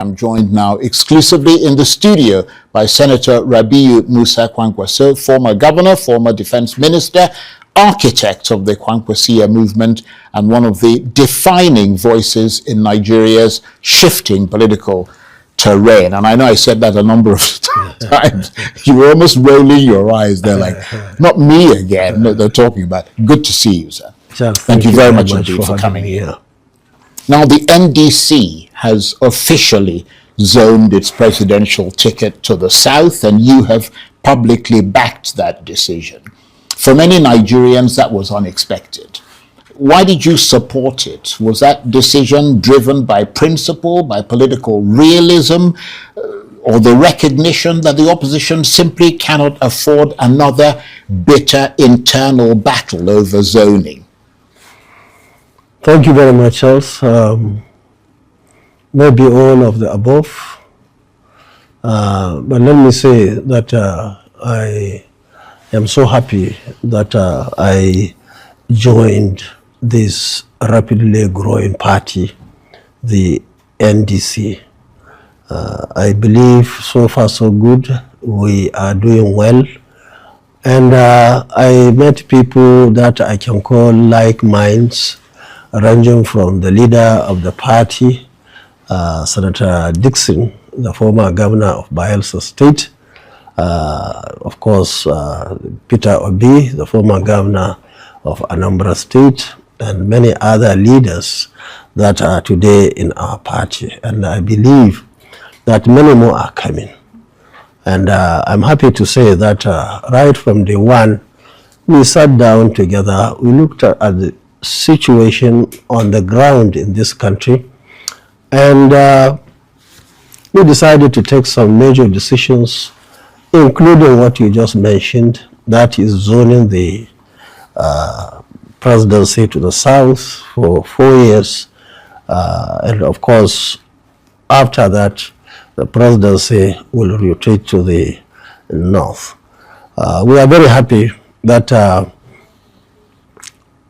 I'm joined now exclusively in the studio by Senator Rabiu Kwankwaso, former governor, former defense minister, architect of the Kwankwasia movement, and one of the defining voices in Nigeria's shifting political terrain. And I know I said that a number of times. You were almost rolling your eyes. They're like, not me again. No, they're talking about. Good to see you, sir. Thank you very much indeed for coming here. Now, the NDC has officially zoned its presidential ticket to the south, and you have publicly backed that decision. For many Nigerians, that was unexpected. Why did you support it? Was that decision driven by principle, by political realism, or the recognition that the opposition simply cannot afford another bitter internal battle over zoning? Thank you very much, Charles. Maybe all of the above. But let me say that I am so happy that I joined this rapidly growing party, the NDC. I believe so far so good. We are doing well. And I met people that I can call like minds, ranging from the leader of the party, Senator Dixon, the former governor of Bayelsa State, of course, Peter Obi, the former governor of Anambra State, and many other leaders that are today in our party. And I believe that many more are coming. And I'm happy to say that right from day one, we sat down together, we looked at the situation on the ground in this country, and we decided to take some major decisions, including what you just mentioned, that is zoning the presidency to the south for 4 years. And of course, after that, the presidency will rotate to the north. We are very happy that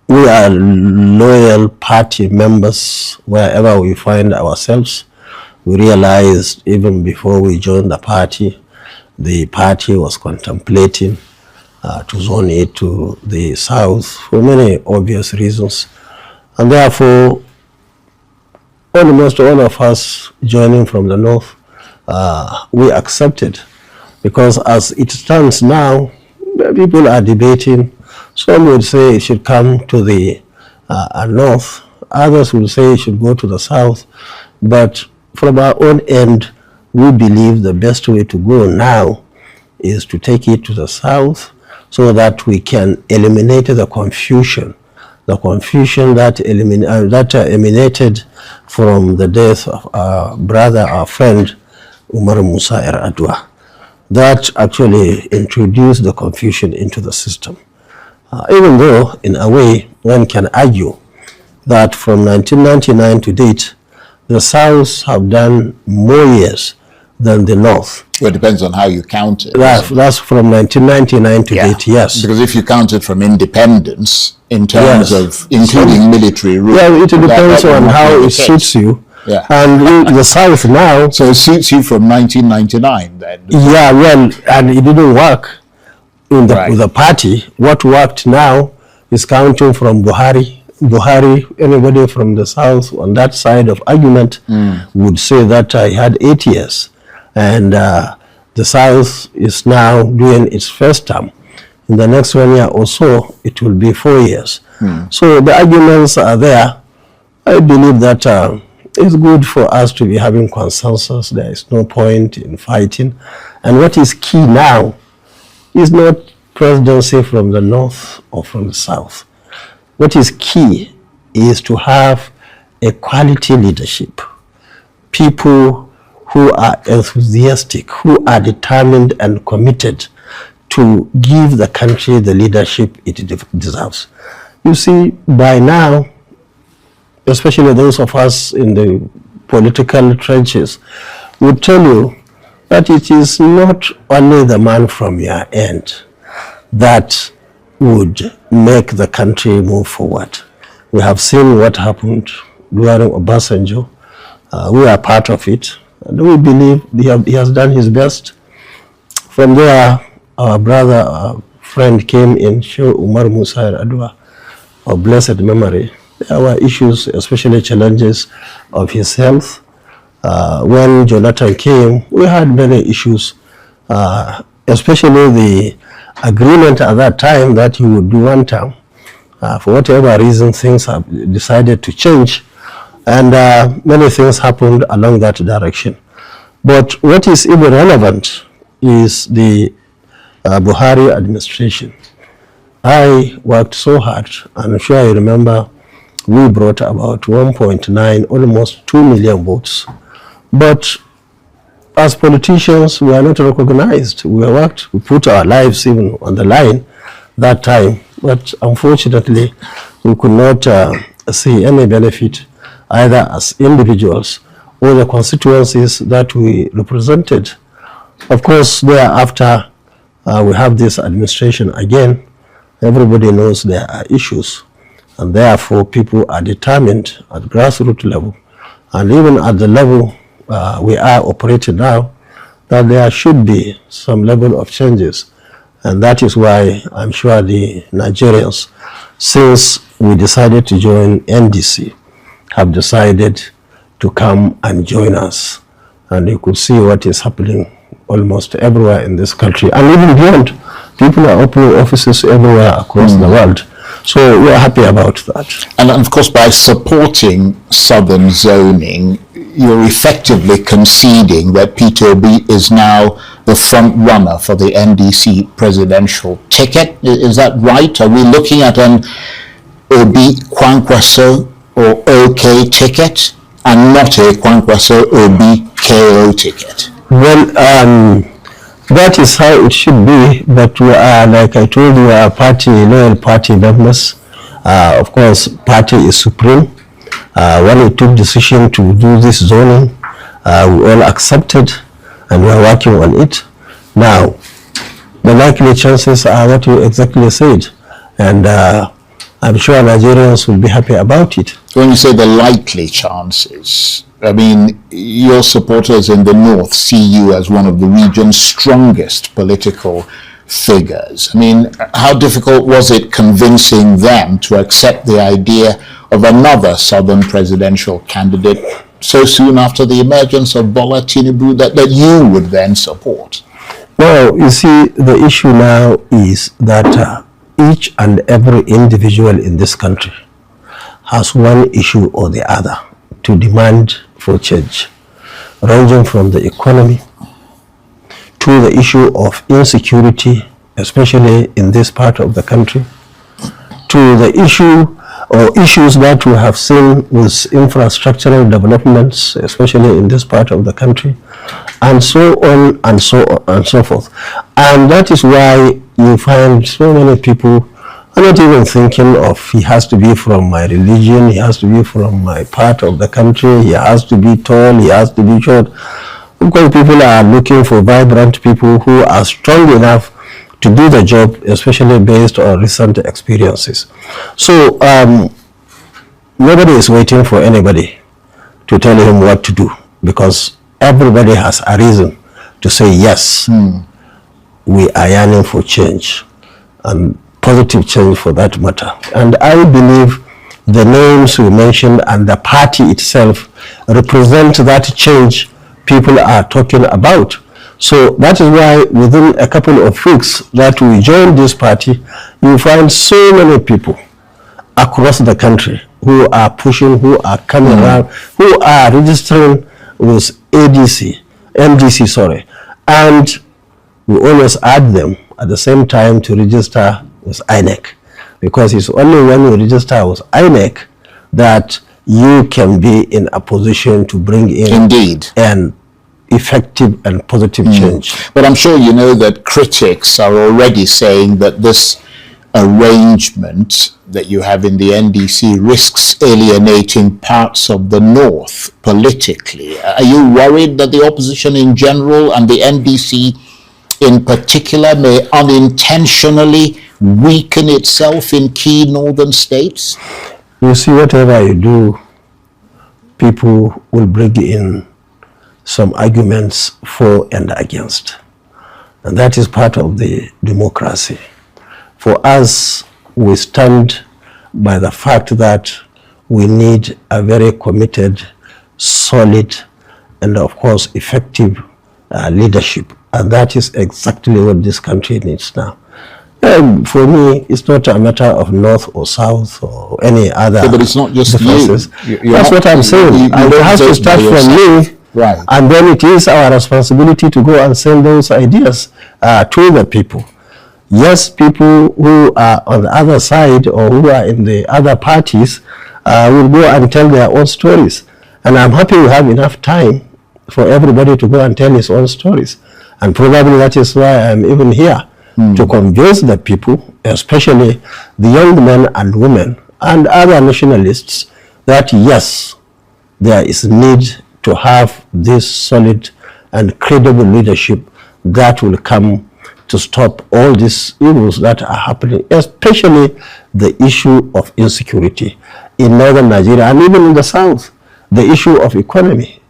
we are loyal party members wherever we find ourselves. We realized even before we joined the party was contemplating to zone it to the south for many obvious reasons. And therefore, almost all of us joining from the north, we accepted, because as it stands now, people are debating. Some would say it should come to the north. Others will say it should go to the south. But from our own end, we believe the best way to go now is to take it to the south so that we can eliminate the confusion that emanated from the death of our brother, our friend, Umar Musa Yar'Adua. That actually introduced the confusion into the system. Even though, in a way, one can argue that from 1999 to date, the South have done more years than the North. Well, it depends on how you count it. That's from 1999 to date, yes. Because if you count it from independence, in terms of including military rule. Yeah, it depends on how it suits you. Yeah. And the South now... So it suits you from 1999 then? Yeah, well, and it didn't work in with the party. What worked now is counting from Buhari. Anybody from the South on that side of argument would say that he had 8 years. And the South is now doing its first term. In the next 1 year or so, it will be 4 years. So the arguments are there. I believe that it's good for us to be having consensus. There is no point in fighting. And what is key now is not presidency from the north or from the south. What is key is to have a quality leadership. People who are enthusiastic, who are determined and committed to give the country the leadership it deserves. You see, by now, especially those of us in the political trenches, would tell you that it is not only the man from your end that would make the country move forward. We have seen what happened during Obasanjo. We are part of it. And we believe he has done his best. From there, our brother, our friend came in, Sheikh Umar Musa Adwa, of blessed memory. There were issues, especially challenges of his health. When Jonathan came, we had many issues, especially the agreement at that time that he would do one term. For whatever reason, things have decided to change, and many things happened along that direction. But what is even relevant is the Buhari administration. I worked so hard, and I'm sure you remember we brought about 1.9, almost 2 million votes. But as politicians, we are not recognized. We worked, we put our lives even on the line that time. But unfortunately, we could not see any benefit either as individuals or the constituencies that we represented. Of course, thereafter, we have this administration again. Everybody knows there are issues, and therefore people are determined at grassroots level, and even at the level we are operating now, that there should be some level of changes. And that is why I'm sure the Nigerians, since we decided to join NDC, have decided to come and join us. And you could see what is happening almost everywhere in this country, and even beyond. People are opening offices everywhere across the world. So we are happy about that. And of course, by supporting Southern zoning, you're effectively conceding that Peter Obi is now the front runner for the NDC presidential ticket. Is that right? Are we looking at an Obi Kwankwaso or OK ticket and not a Kwankwaso Obi KO ticket? Well, that is how it should be, but we are, like I told you, are loyal party members. Of course, party is supreme. When we took decision to do this zoning, we all accepted, and we are working on it. Now, the likely chances are what you exactly said, and I'm sure Nigerians will be happy about it. When you say the likely chances, I mean, your supporters in the north see you as one of the region's strongest political figures. I mean, how difficult was it convincing them to accept the idea of another southern presidential candidate so soon after the emergence of Bola Tinubu that you would then support? Well, you see, the issue now is that each and every individual in this country has one issue or the other to demand for change, ranging from the economy to the issue of insecurity, especially in this part of the country, to the issue or issues that we have seen with infrastructural developments, especially in this part of the country, and so on and so on and so forth. And that is why you find so many people are not even thinking of he has to be from my religion, he has to be from my part of the country, he has to be tall, he has to be short. Because people are looking for vibrant people who are strong enough to do the job, especially based on recent experiences. So nobody is waiting for anybody to tell him what to do, because everybody has a reason to say yes, we are yearning for change, and positive change for that matter. And I believe the names we mentioned and the party itself represent that change people are talking about. So that is why within a couple of weeks that we joined this party, you find so many people across the country who are pushing, who are coming around, who are registering with NDC, and we always add them at the same time to register with INEC, because it's only when you register with INEC that you can be in a position to bring in an effective and positive change. But I'm sure you know that critics are already saying that this arrangement that you have in the NDC risks alienating parts of the north politically. Are you worried that the opposition in general and the NDC in particular may unintentionally weaken itself in key northern states? You see, whatever you do, people will bring in some arguments for and against. And that is part of the democracy. For us, we stand by the fact that we need a very committed, solid, and of course effective leadership. And that is exactly what this country needs now. And for me, it's not a matter of north or south or any other. Yeah, but it's not just differences. you. That's what I'm saying. And it has to start from me. Right. And then it is our responsibility to go and send those ideas to the people. Yes, people who are on the other side or who are in the other parties will go and tell their own stories. And I'm happy we have enough time for everybody to go and tell his own stories. And probably that is why I'm even here, to convince the people, especially the young men and women and other nationalists, that yes, there is need to have this solid and credible leadership that will come to stop all these evils that are happening, especially the issue of insecurity in northern Nigeria and even in the south, the issue of economy.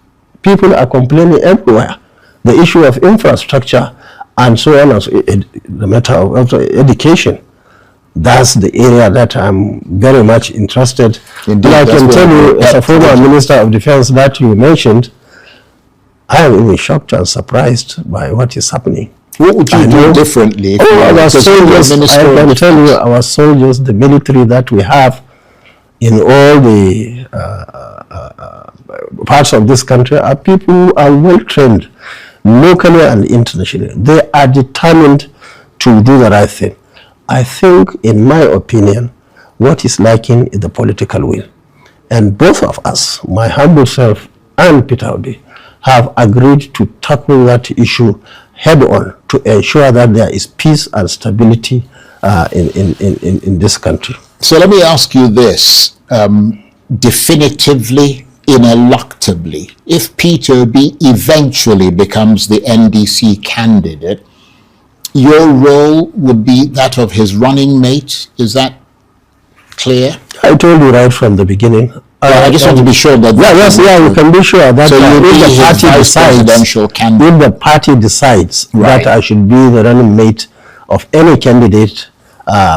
People are complaining everywhere. The issue of infrastructure and so on, the matter of education. That's the area that I'm very much interested in. And I can tell you, as a former Minister of Defense that you mentioned, I am even shocked and surprised by what is happening. What would you do differently? Our soldiers, I can tell you, our soldiers, the military that we have in all the parts of this country are people who are well trained, locally and internationally. They are determined to do the right thing. I think, in my opinion, what is lacking is the political will. And both of us, my humble self and Peter Obi, have agreed to tackle that issue head on to ensure that there is peace and stability in this country. So let me ask you this, definitively, ineluctably, if Peter Obi eventually becomes the NDC candidate, your role would be that of his running mate. Is that clear? I told you right from the beginning. I just want to be sure that... you can be sure that so if the party decides that I should be the running mate of any candidate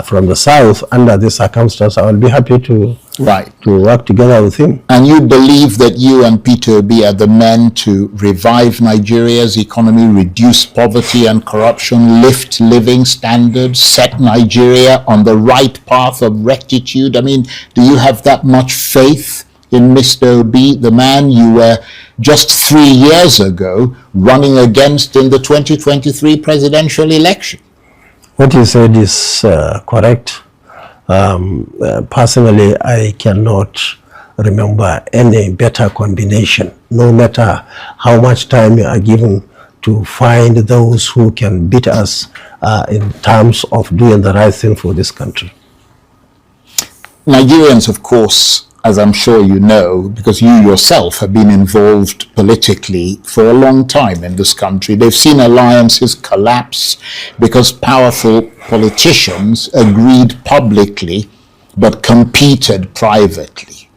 from the South under this circumstance, I will be happy to work together with him. And you believe that you and Peter Obi are the men to revive Nigeria's economy, reduce poverty and corruption, lift living standards, set Nigeria on the right path of rectitude? I mean, do you have that much faith in Mr. Obi, the man you were just 3 years ago running against in the 2023 presidential election? What you said is correct. Personally, I cannot remember any better combination, no matter how much time you are given to find those who can beat us in terms of doing the right thing for this country. Nigerians, of course, as I'm sure you know, because you yourself have been involved politically for a long time in this country, they've seen alliances collapse because powerful politicians agreed publicly but competed privately.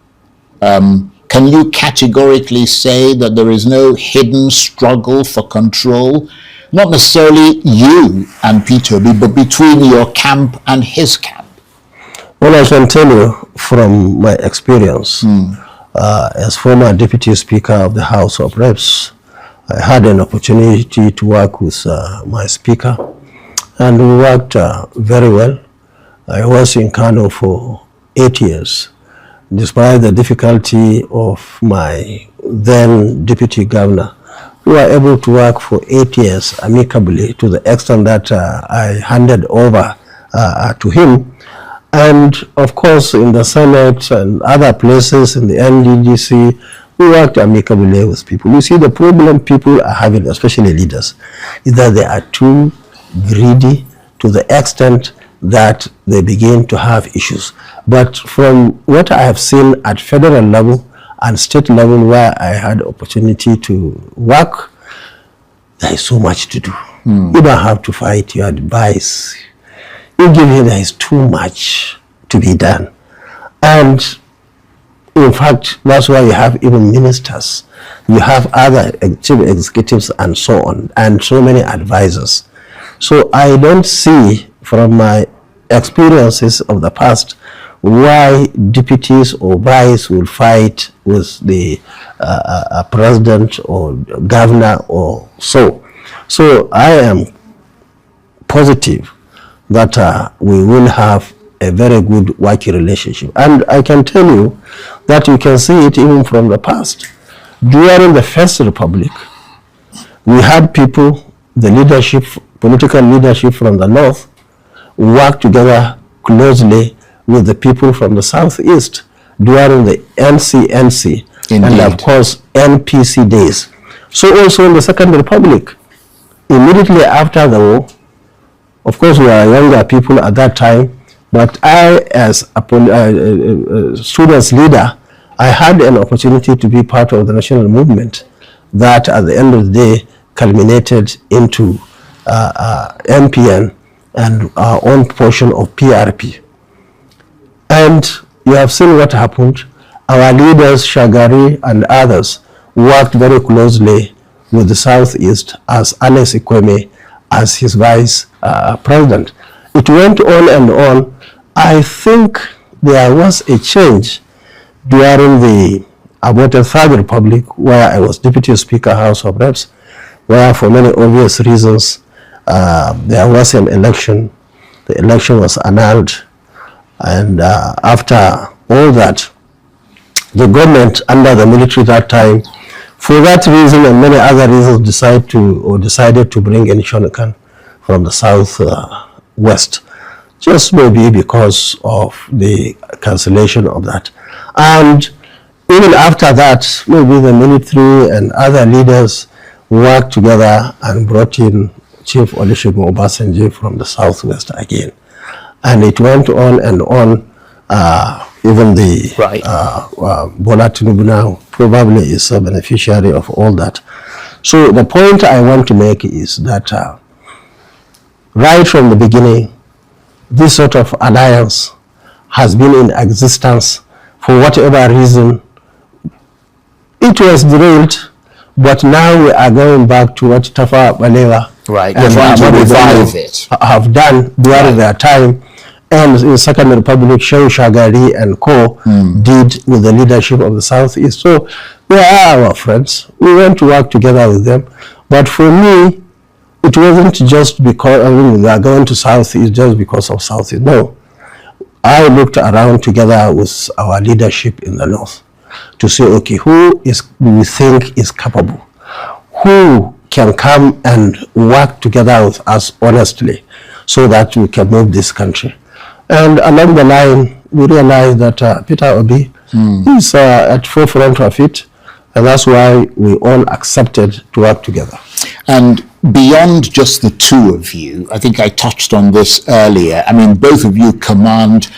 Can you categorically say that there is no hidden struggle for control, not necessarily you and Peter Obi, but between your camp and his camp? Well, I can tell you from my experience as former Deputy Speaker of the House of Reps, I had an opportunity to work with my Speaker, and we worked very well. I was in Kano for 8 years. Despite the difficulty of my then Deputy Governor, we were able to work for 8 years amicably, to the extent that I handed over to him. And of course, in the Senate and other places in the NDDC, we worked amicably with people. You see, the problem people are having, especially leaders, is that they are too greedy to the extent that they begin to have issues. But from what I have seen at federal level and state level, where I had opportunity to work, there is so much to do. You don't have to fight your advice. You give him, there is too much to be done. And in fact, that's why you have even ministers You have other chief executives and so on, and so many advisors. So I don't see from my experiences of the past why deputies or vice will fight with the president or governor or so. So I am positive that we will have a very good working relationship. And I can tell you that you can see it even from the past. During the First Republic, we had people, the leadership, political leadership from the North, work together closely with the people from the Southeast during the NCNC and of course NPC days. So also in the Second Republic, immediately after the war, of course we were younger people at that time, but I as a students leader, I had an opportunity to be part of the national movement that at the end of the day culminated into MPN and our own portion of PRP. And you have seen what happened. Our leaders, Shagari and others, worked very closely with the Southeast as Alex Ikweme as his vice president. It went on and on. I think there was a change during the about the Third Republic, where I was Deputy Speaker, House of Reps, where for many obvious reasons there was an election. The election was annulled, and after all that, the government under the military that time, for that reason and many other reasons, decided to bring in Shonakan from the southwest, just maybe because of the cancellation of that. And even after that, maybe the military and other leaders worked together and brought in Chief Olusegun Obasanjo from the southwest again. And it went on and on. Even the Bola Tinubu now probably is a beneficiary of all that. So the point I want to make is that right from the beginning, this sort of alliance has been in existence. For whatever reason, it was derailed, but now we are going back to what Tafawa Balewa and trying to revive it have done during their time. And in Second Republic, Shehu Shagari and co did with the leadership of the Southeast. So they are our friends. We went to work together with them. But for me, it wasn't just because we are going to Southeast just because of Southeast. No. I looked around together with our leadership in the North to say, okay, who do we think is capable? Who can come and work together with us honestly so that we can move this country? And along the line, we realized that Peter Obi is at forefront of it, and that's why we all accepted to work together. And beyond just the two of you, I think I touched on this earlier, I mean, both of you command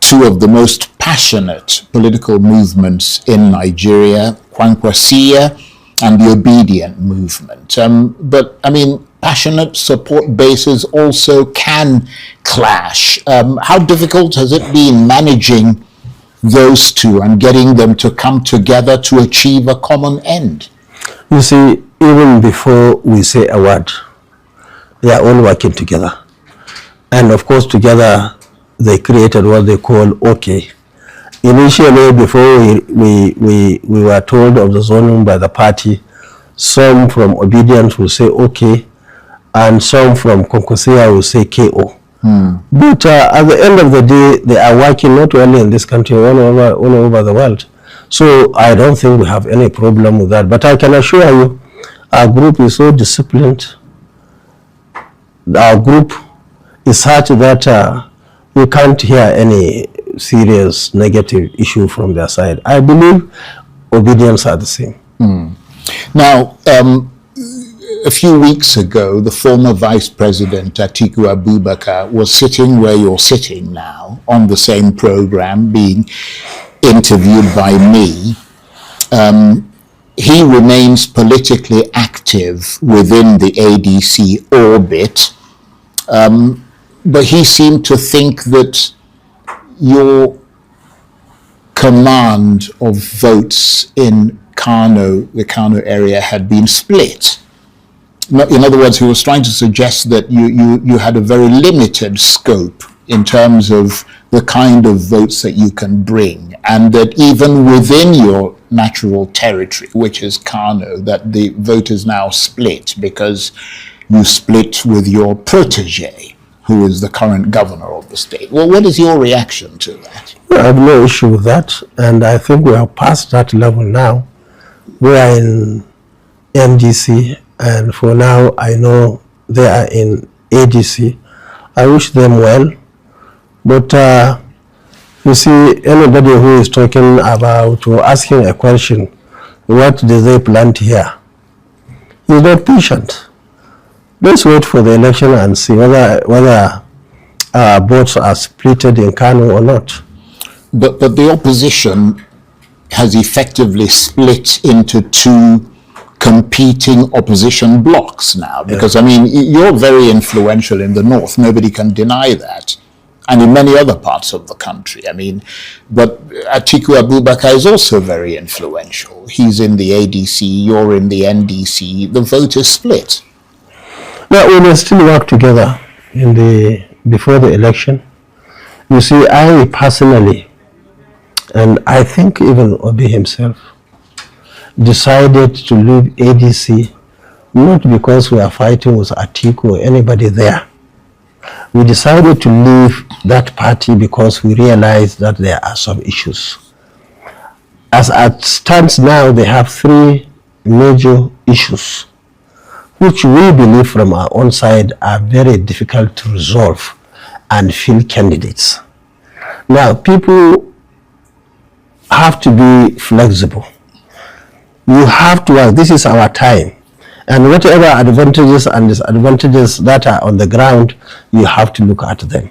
two of the most passionate political movements in Nigeria, Kwankwaso and the Obedient movement. But, I mean, passionate support bases also can clash. How difficult has it been managing those two and getting them to come together to achieve a common end? You see, even before we say a word, they are all working together. And of course, together, they created what they call OK. Initially, before we were told of the zoning by the party, some from Obedience will say OK, and some from Kwankwaso will say KO. But at the end of the day, they are working not only in this country, all over the world. So I don't think we have any problem with that. But I can assure you, our group is so disciplined. Our group is such that we can't hear any serious negative issue from their side. I believe Obedience are the same. Now, a few weeks ago, the former Vice President Atiku Abubakar was sitting where you're sitting now on the same program, being interviewed by me. He remains politically active within the ADC orbit, but he seemed to think that your command of votes in the Kano area had been split. In other words, he was trying to suggest that you had a very limited scope in terms of the kind of votes that you can bring, and that even within your natural territory, which is Kano, that the vote is now split because you split with your protege, who is the current governor of the state. Well, what is your reaction to that? I have no issue with that, and I think we are past that level now. We are in MDC, and for now I know they are in ADC. I wish them well, but you see, anybody who is talking about or asking a question, what do they plant here, is not patient. Let's wait for the election and see whether votes are splitted in Kano or not. But the opposition has effectively split into two competing opposition blocks now, because I mean, you're very influential in the north, nobody can deny that, and in many other parts of the country. I mean, but Atiku Abubakar is also very influential. He's in the ADC, you're in the NDC, the vote is split. Well, we will still work together before the election. You see, I personally, and I think even Obi himself, decided to leave ADC not because we are fighting with Atiku or anybody there. We decided to leave that party because we realized that there are some issues. As it stands now, they have three major issues, which we believe from our own side are very difficult to resolve and field candidates. Now, people have to be flexible. You have to work. This is our time. And whatever advantages and disadvantages that are on the ground, you have to look at them.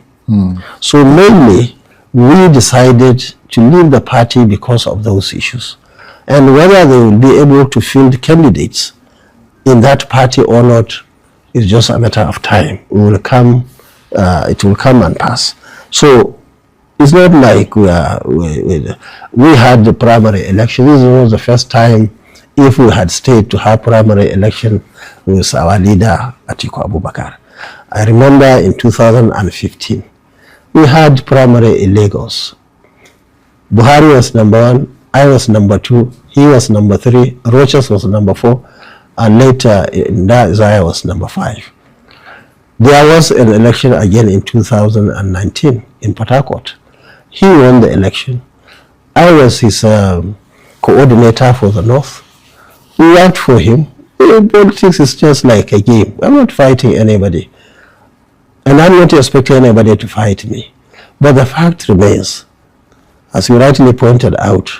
So mainly, we decided to leave the party because of those issues. And whether they will be able to field candidates in that party or not is just a matter of time. It will come and pass. So it's not like we had the primary election. This was the first time, if we had stayed to have primary election with our leader Atiku Abubakar. I remember in 2015, we had primary in Lagos. Buhari was number 1, I was number 2, he was number 3, Rochas was number 4, and later Zaya was number 5. There was an election again in 2019 in Port Harcourt. He won the election. I was his coordinator for the North. We worked for him. Politics is just like a game. I'm not fighting anybody. And I'm not expecting anybody to fight me. But the fact remains, as you rightly pointed out,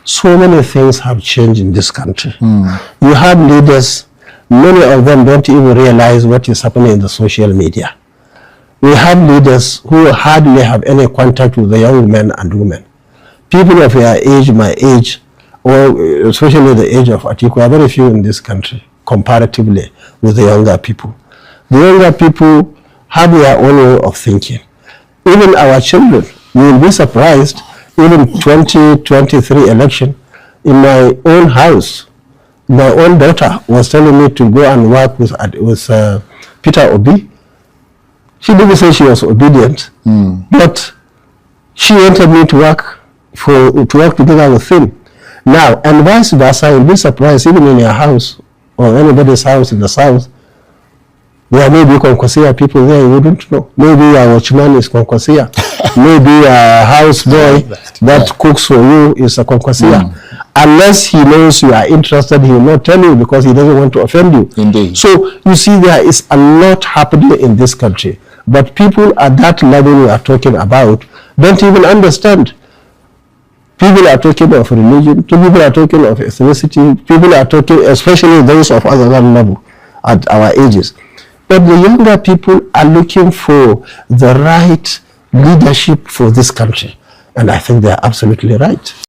so many things have changed in this country. You have leaders, many of them don't even realize what is happening in the social media. We have leaders who hardly have any contact with the young men and women. People of your age, my age, or especially the age of Atiku, are very few in this country comparatively with the younger people. The younger people have their own way of thinking. Even our children, you will be surprised, even 2023 election, in my own house, my own daughter was telling me to go and work with Peter Obi. She didn't say she was obedient, but she wanted me to work together with him. Now, and vice versa, you'll be surprised, even in your house or anybody's house in the south, there may be Kwankwaso people there you wouldn't know. Maybe our watchman is Kwankwaso. Maybe a house boy that cooks for you is a Kwankwaso. Unless he knows you are interested, he will not tell you because he doesn't want to offend you. Indeed. So you see, there is a lot happening in this country. But people at that level we are talking about don't even understand. People are talking of religion, people are talking of ethnicity, people are talking, especially those of other level at our ages. But the younger people are looking for the right leadership for this country. And I think they are absolutely right.